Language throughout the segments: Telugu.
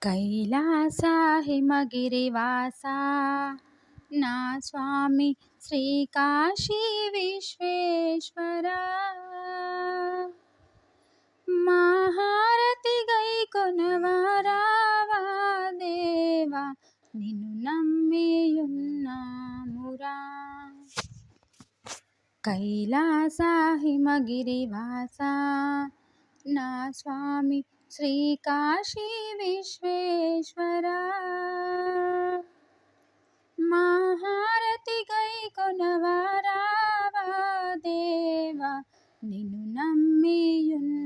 కైలాస హిమగిరివాస నా స్వామి శ్రీ కాశీ విశ్వేశ్వర మహారతి గైకొనవరావా దేవా నిన్ను నమ్మియున్నామురా. కైలాస హిమగిరివాస నా స్వామి శ్రీ కాశీ విశ్వేశ్వర మహారతి గైకొనవరావా దేవా నిన్ను నమ్మియున్నామురా.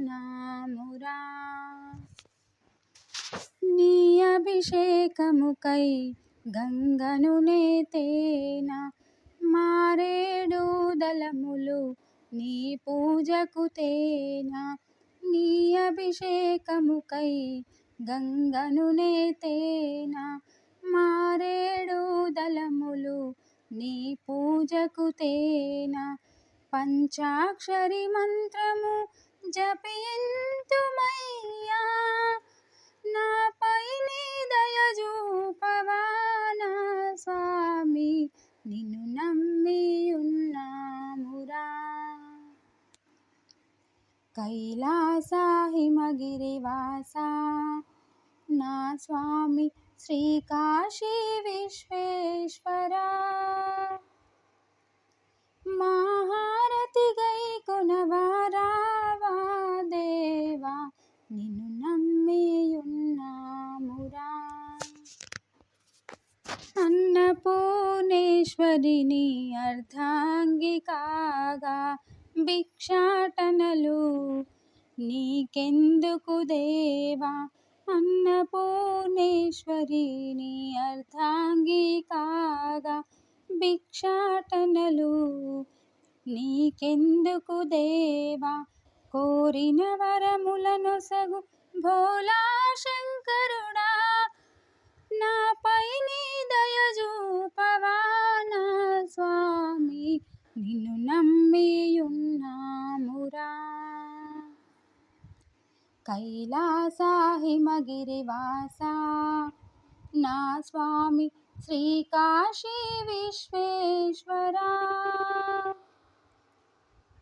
నీ అభిషేకముకై గంగను నేతేనా మారేడు దళములు నీ పూజకు తేనా. నీ అభిషేకముకై గంగను నేతేనా మారేడు దళములు నీ పూజకు తేనా. పంచాక్షరి మంత్రము జపింతుమయ్యా నాపై నీ దయ చూపవా నా స్వామి నిన్ను నమ్మియున్నామురా. కైలాస హిమగిరివాస నా స్వామి శ్రీ కాశీ విశ్వేశ్వర మహారతి గైకొనవరావా దేవా నిన్ను నమ్మియున్నామురా. అన్నపూర్ణేశ్వరిని అర్ధాంగి కాగా భిక్షాటనలు నీకెందుకు దేవా. అన్నపూర్ణేశ్వరిని అర్ధాంగి కాగా భిక్షాటనలు నీకెందుకు దేవా. కోరిన వరములనొసగు భోలా శంకరుడా నాపై నీ దయ చూపవా నా స్వామి నిన్ను నమ్మియున్నామురా. కైలాస హిమగిరివాస నా స్వామి శ్రీ కాశీ విశ్వేశ్వర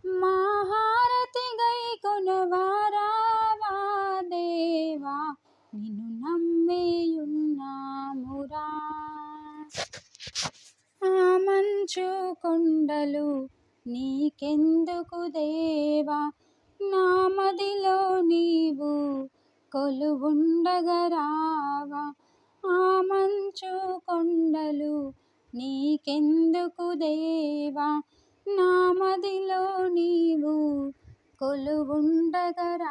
మహారతి గైకొనవరావా దేవా నిన్ను నమ్మియున్నామురా. ఆ మంచు కొండలు నీకెందుకు దేవా నా మదిలో నీవు కొలువుండగరావా. ఆ మంచు కొండలు నీకెందుకు దేవా నా మదిలో నీవు కొలువుండగరావా.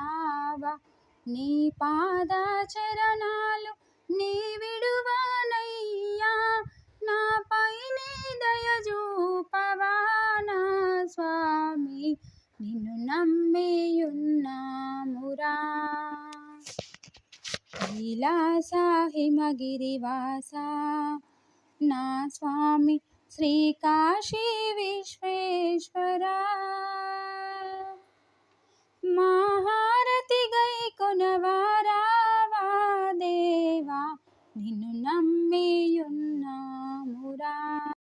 నీ పాదచరణాలు నీ విడువనయ్యా నాపై నీ దయ చూపవా నా స్వామి నిన్ను నమ్మియున్నామురా. కైలాస హిమగిరివాస నా స్వామి శ్రీ కాశీ విశ్వేశ్వర